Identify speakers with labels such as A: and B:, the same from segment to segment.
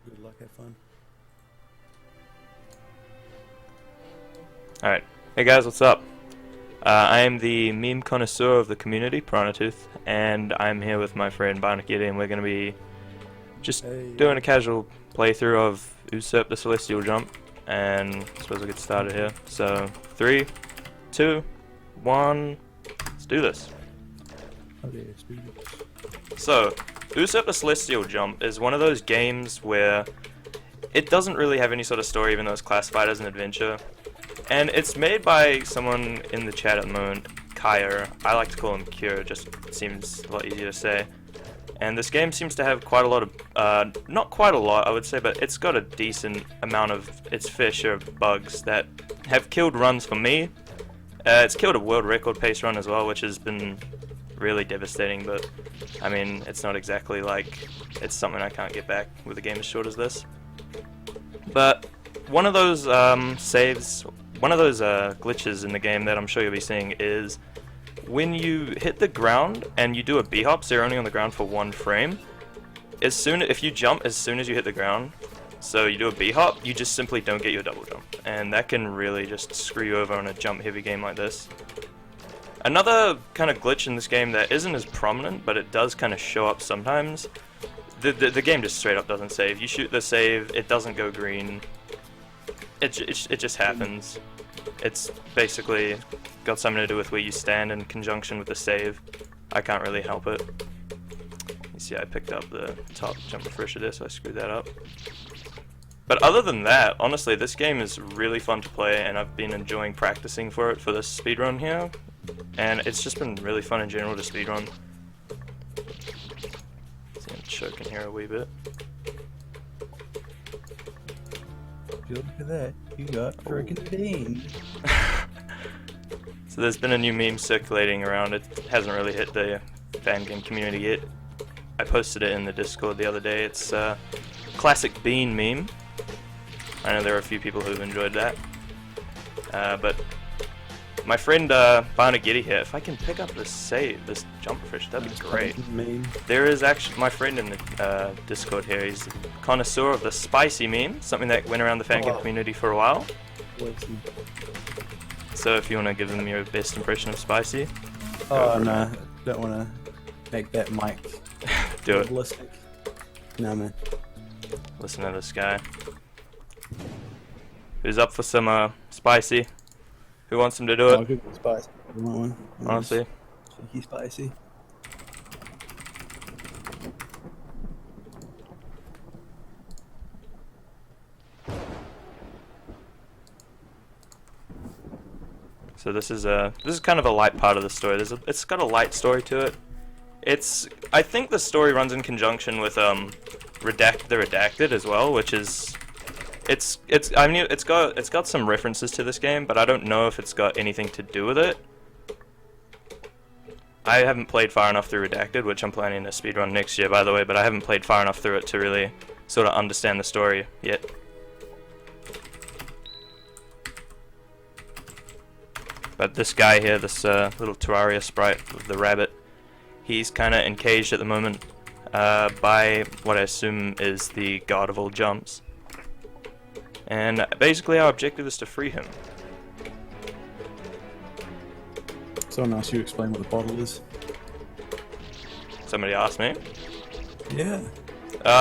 A: Good luck, have fun.
B: Alright. Hey guys, what's up? I am the meme connoisseur of the community, PiranhaTooth, and I'm here with my friend PiranhaTooth, and we're going to be just doing a casual playthrough of Usurp the Celestial Jump, and I suppose we'll get started here. So, 3, 2, 1, let's do this.
A: Okay, let's do this.
B: So, Usurp the Celestial Jump is one of those games where it doesn't really have any sort of story, even though it's classified as an adventure. And it's made by someone in the chat at the moment, Kyer. I like to call him Cure, just seems a lot easier to say. And this game seems to have quite a lot of, not quite a lot I would say, but it's got a decent amount of its fair share of bugs that have killed runs for me. It's killed a world record pace run as well, which has been really devastating, but I mean, it's not exactly like it's something I can't get back with a game as short as this. But one of those saves, one of those glitches in the game that I'm sure you'll be seeing is when you hit the ground and you do a B-hop, so you're only on the ground for 1 frame. If you jump as soon as you hit the ground, so you do a B-hop, you just simply don't get your double jump, and that can really just screw you over on a jump-heavy game like this. Another kind of glitch in this game that isn't as prominent, but it does kind of show up sometimes. The game just straight up doesn't save. You shoot the save, it doesn't go green. It just happens. It's basically got something to do with where you stand in conjunction with the save. I can't really help it. You see, I picked up the top jump refresher there, so I screwed that up. But other than that, honestly, this game is really fun to play, and I've been enjoying practicing for it for this speedrun here. And it's just been really fun in general to speedrun. See, I'm choking here a wee bit.
A: Look at that. You got freaking beans.
B: So there's been a new meme circulating around. It hasn't really hit the fan game community yet. I posted it in the Discord the other day. It's a classic bean meme. I know there are a few people who've enjoyed that. But my friend PiranhaTooth here, if I can pick up this jump fish, that'd be great. There is actually my friend in the Discord here. He's a connoisseur of the spicy meme, something that went around the fan game community for a while. So if you want to give them your best impression of spicy.
A: Oh no, don't want to make that mic
B: do it.
A: realistic. No man.
B: Listen to this guy. Who's up for some spicy? Who wants him to do it?
A: Oh, good spicy. You want one?
B: Honestly.
A: Cheeky spicy.
B: So this is kind of a light part of the story. It's got a light story to it. I think the story runs in conjunction with the Redacted as well, which is I mean it's got some references to this game, but I don't know if it's got anything to do with it. I haven't played far enough through Redacted, which I'm planning to speedrun next year, by the way, but I haven't played far enough through it to really sort of understand the story yet. But this guy here, this little Terraria sprite with the rabbit, he's kind of encaged at the moment by what I assume is the god of all jumps. And basically our objective is to free him.
A: Someone asked you to explain what the bottle is.
B: Somebody asked me.
A: Yeah.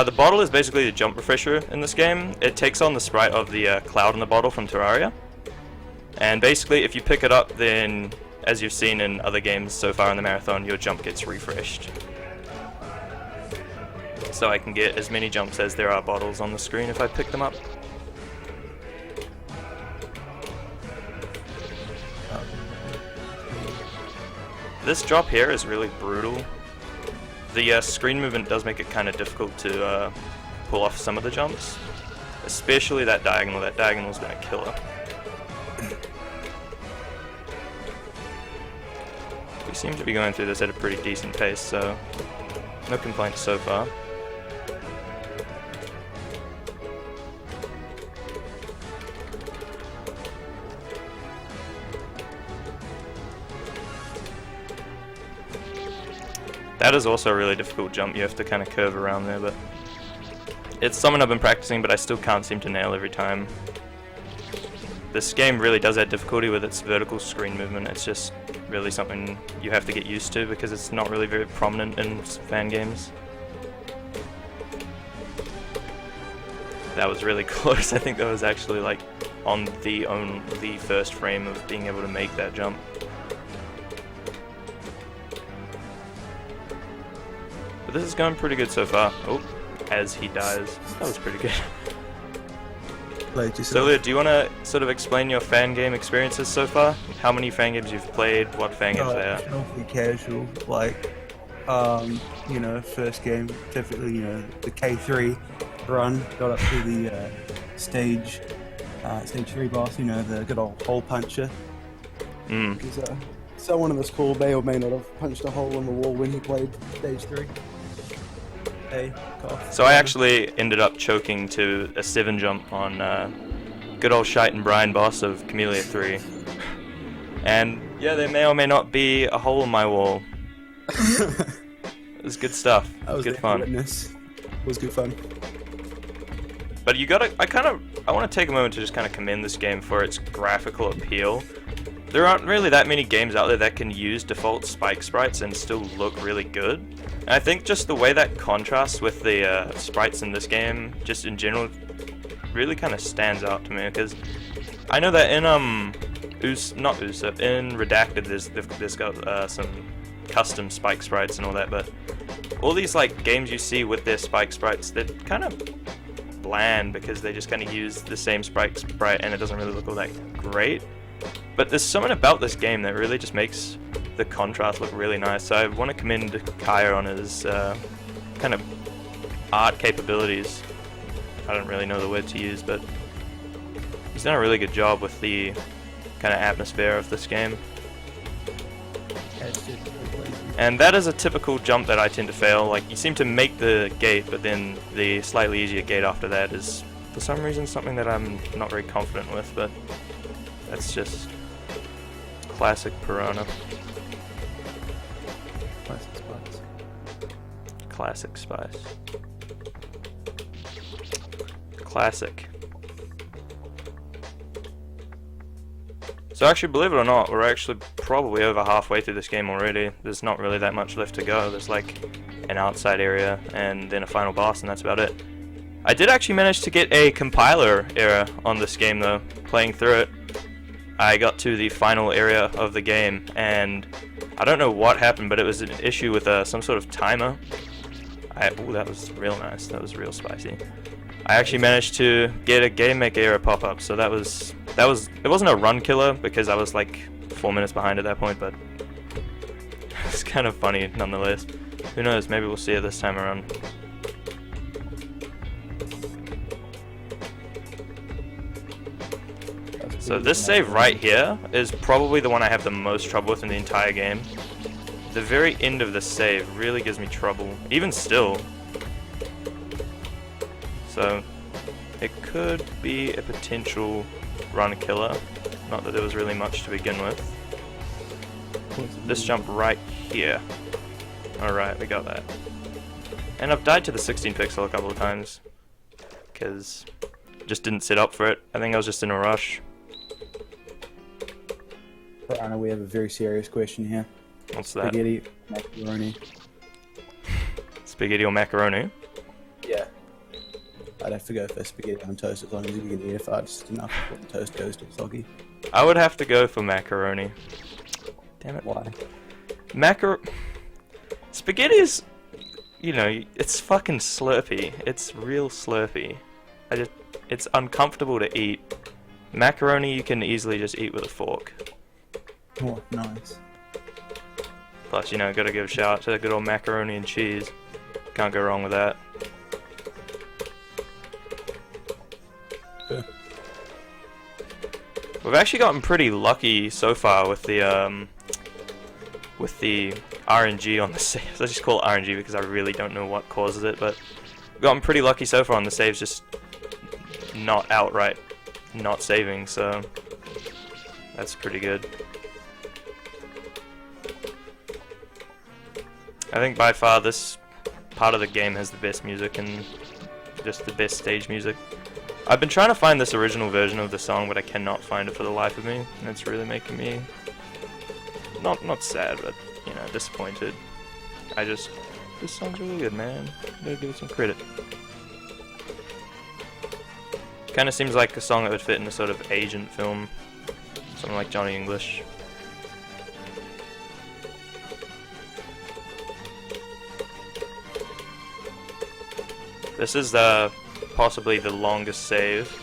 B: The bottle is basically the jump refresher in this game. It takes on the sprite of the cloud in the bottle from Terraria. And basically, if you pick it up, then, as you've seen in other games so far in the marathon, your jump gets refreshed. So I can get as many jumps as there are bottles on the screen if I pick them up. This drop here is really brutal. The screen movement does make it kind of difficult to pull off some of the jumps. Especially that diagonal. That diagonal's been a killer. We seem to be going through this at a pretty decent pace, so no complaints so far. That is also a really difficult jump. You have to kind of curve around there, but it's something I've been practicing, but I still can't seem to nail every time. This game really does add difficulty with its vertical screen movement. It's just really something you have to get used to because it's not really very prominent in fan games. That was really close. I think that was actually like on the first frame of being able to make that jump. But this is going pretty good so far. Oh, as he dies. That was pretty good. So Leo, do you want to sort of explain your fan game experiences so far? How many fan games you've played, what fan games they are?
A: Awfully casual, like, you know, first game, typically, you know, the K3 run, got up to the stage 3 boss, you know, the good old hole puncher. Because someone in the school may or may not have punched a hole in the wall when he played stage 3.
B: So I actually ended up choking to a 7 jump on good old Shite and Brian boss of Camellia 3. And yeah, there may or may not be a hole in my wall. It was good stuff.
A: That was
B: good fun.
A: Witness. It was good fun.
B: But you gotta, I want to take a moment to just kind of commend this game for its graphical appeal. There aren't really that many games out there that can use default spike sprites and still look really good. And I think just the way that contrasts with the sprites in this game, just in general, really kind of stands out to me. Because I know that in Usurp, in Redacted, there's got some custom spike sprites and all that. But all these like games you see with their spike sprites, they're kind of bland because they just kind of use the same sprite and it doesn't really look all that great. But there's something about this game that really just makes the contrast look really nice. So I want to commend Kaya on his kind of art capabilities. I don't really know the word to use, but he's done a really good job with the kind of atmosphere of this game. And that is a typical jump that I tend to fail. Like, you seem to make the gate, but then the slightly easier gate after that is, for some reason, something that I'm not very confident with, but that's just classic Piranha.
A: Classic spice.
B: Classic spice. Classic. So actually, believe it or not, we're actually probably over halfway through this game already. There's not really that much left to go. There's like an outside area and then a final boss, and that's about it. I did actually manage to get a compiler error on this game though, playing through it. I got to the final area of the game, and I don't know what happened, but it was an issue with some sort of timer. Ooh, that was real nice. That was real spicy. I actually managed to get a game make error pop up, so it wasn't a run killer because I was like 4 minutes behind at that point, but it's kind of funny nonetheless. Who knows? Maybe we'll see it this time around. So this save right here is probably the one I have the most trouble with in the entire game. The very end of the save really gives me trouble, even still. So it could be a potential run killer. Not that there was really much to begin with. This jump right here. Alright, we got that. And I've died to the 16 pixel a couple of times because just didn't sit up for it. I think I was just in a rush.
A: Piranha, we have a very serious question here.
B: What's that?
A: Spaghetti, macaroni.
B: Spaghetti or macaroni?
A: Yeah. I'd have to go for spaghetti on toast as long as you can eat it fast enough before the toast goes to soggy.
B: I would have to go for macaroni. Damn it.
A: Why?
B: Spaghetti is, you know, it's fucking slurpy. It's real slurpy. It's uncomfortable to eat. Macaroni you can easily just eat with a fork.
A: Oh, nice.
B: Plus, you know, gotta give a shout out to the good old macaroni and cheese. Can't go wrong with that.
A: Okay.
B: We've actually gotten pretty lucky so far with the RNG on the saves. I just call it RNG because I really don't know what causes it, but we've gotten pretty lucky so far on the saves just not outright not saving, so that's pretty good. I think by far this part of the game has the best music in just the best stage music. I've been trying to find this original version of the song, but I cannot find it for the life of me, and it's really making me not sad, but you know, disappointed. This song's really good, man. Gotta give it some credit. Kind of seems like a song that would fit in a sort of agent film, something like Johnny English. This is possibly the longest save,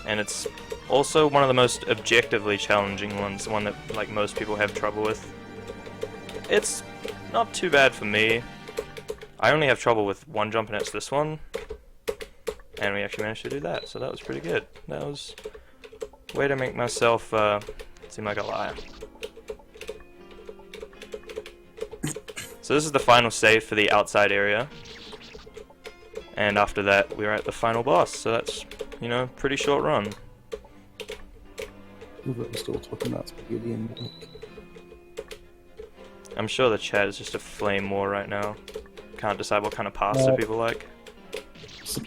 B: and it's also one of the most objectively challenging ones, one that like most people have trouble with. It's not too bad for me. I only have trouble with one jump, and it's this one, and we actually managed to do that, so that was pretty good. That was a way to make myself seem like a liar. So this is the final save for the outside area. And after that, we're at the final boss, so that's, you know, pretty short run.
A: We're still talking about spaghetti and milk.
B: I'm sure the chat is just a flame war right now. Can't decide what kind of pasta people like.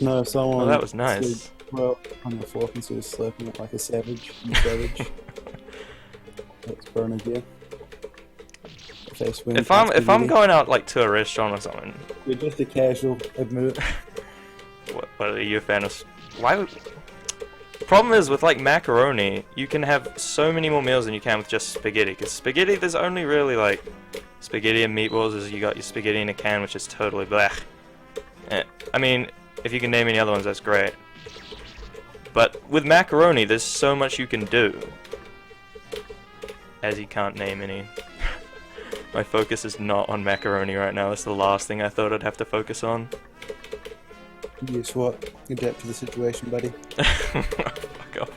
A: No, someone.
B: Oh, that was nice.
A: Said, well, on the fork and sort of slurping it like a savage. That's burning here.
B: If I'm going out like to a restaurant or something.
A: You're just a casual, admit it.
B: What are you a fan of? Why would... The problem is with like macaroni, you can have so many more meals than you can with just spaghetti. Because spaghetti, there's only really like spaghetti and meatballs. Is you got your spaghetti in a can, which is totally blech. I mean, if you can name any other ones, that's great. But with macaroni, there's so much you can do. As you can't name any. My focus is not on macaroni right now. It's the last thing I thought I'd have to focus on.
A: Guess what? Adapt to the situation, buddy.
B: Fuck off.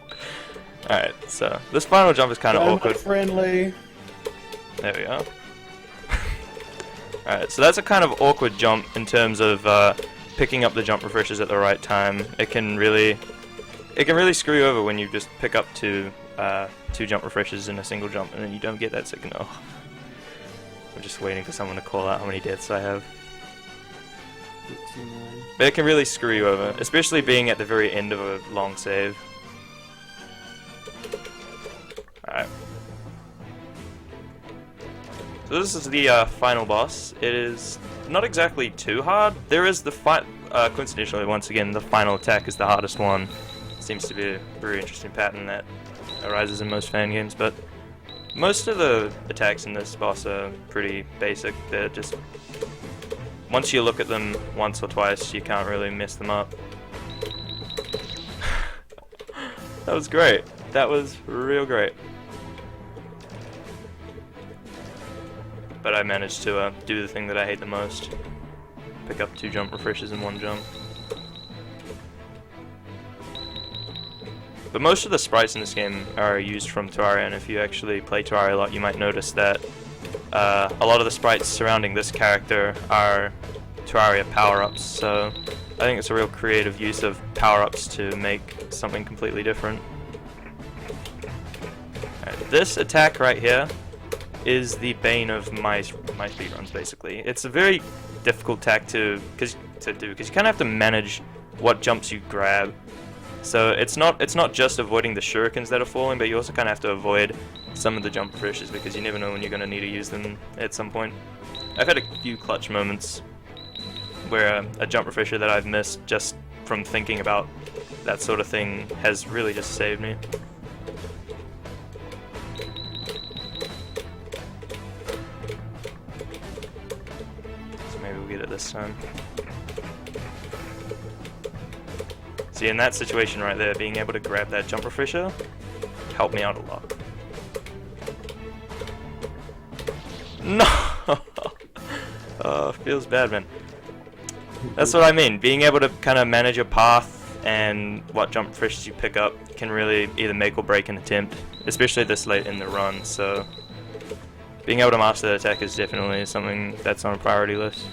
B: Alright, so this final jump is kind of awkward.
A: Friendly.
B: There we are. Alright, so that's a kind of awkward jump in terms of picking up the jump refreshers at the right time. It can really screw you over when you just pick up two jump refreshers in a single jump and then you don't get that signal. I'm just waiting for someone to call out how many deaths I have.
A: 69.
B: But it can really screw you over, especially being at the very end of a long save. Alright. So this is the final boss. It is not exactly too hard. There is the coincidentally, once again, the final attack is the hardest one. Seems to be a very interesting pattern that arises in most fan games, but most of the attacks in this boss are pretty basic. They're just... Once you look at them once or twice, you can't really mess them up. That was great. That was real great. But I managed to do the thing that I hate the most. Pick up 2 jump refreshers in one jump. But most of the sprites in this game are used from Terraria, and if you actually play Terraria a lot, you might notice that a lot of the sprites surrounding this character are Terraria power-ups, so I think it's a real creative use of power-ups to make something completely different. Right, this attack right here is the bane of my speedruns, basically. It's a very difficult attack to do, because you kind of have to manage what jumps you grab. So it's not just avoiding the shurikens that are falling, but you also kind of have to avoid some of the jump refreshers because you never know when you're going to need to use them at some point. I've had a few clutch moments where a jump refresher that I've missed just from thinking about that sort of thing has really just saved me. So maybe we'll get it this time. See, in that situation right there, being able to grab that jump refresher helped me out a lot. No! Oh, feels bad, man. That's what I mean. Being able to kind of manage your path and what jump refreshers you pick up can really either make or break an attempt, especially this late in the run, so being able to master that attack is definitely something that's on a priority list.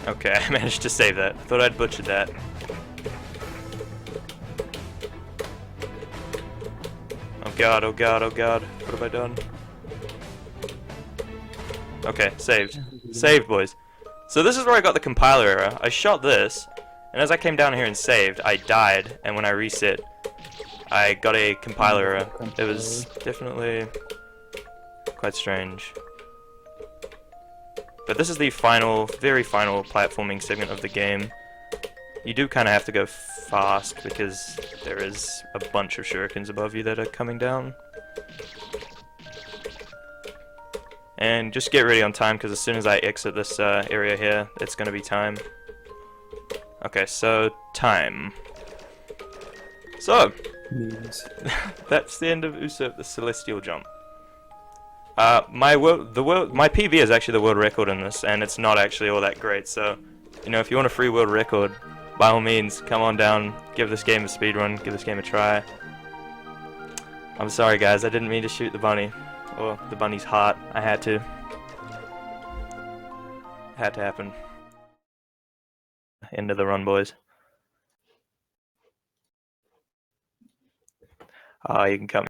B: Okay, I managed to save that. I thought I'd butchered that. god, oh god, oh god. What have I done? Okay, saved. Saved, boys. So this is where I got the compiler error. I shot this, and as I came down here and saved, I died, and when I reset, I got a compiler error. It was definitely quite strange. But this is the final, very final platforming segment of the game. You do kind of have to go fast because there is a bunch of shurikens above you that are coming down. And just get ready on time because as soon as I exit this area here, it's going to be time. Okay, so time. So, that's the end of Usurp, the Celestial Jump. My PB is actually the world record in this, and it's not actually all that great. So, you know, if you want a free world record, by all means, come on down, give this game a speedrun, give this game a try. I'm sorry, guys, I didn't mean to shoot the bunny. Oh, the bunny's hot. I had to. It had to happen. End of the run, boys. You can come.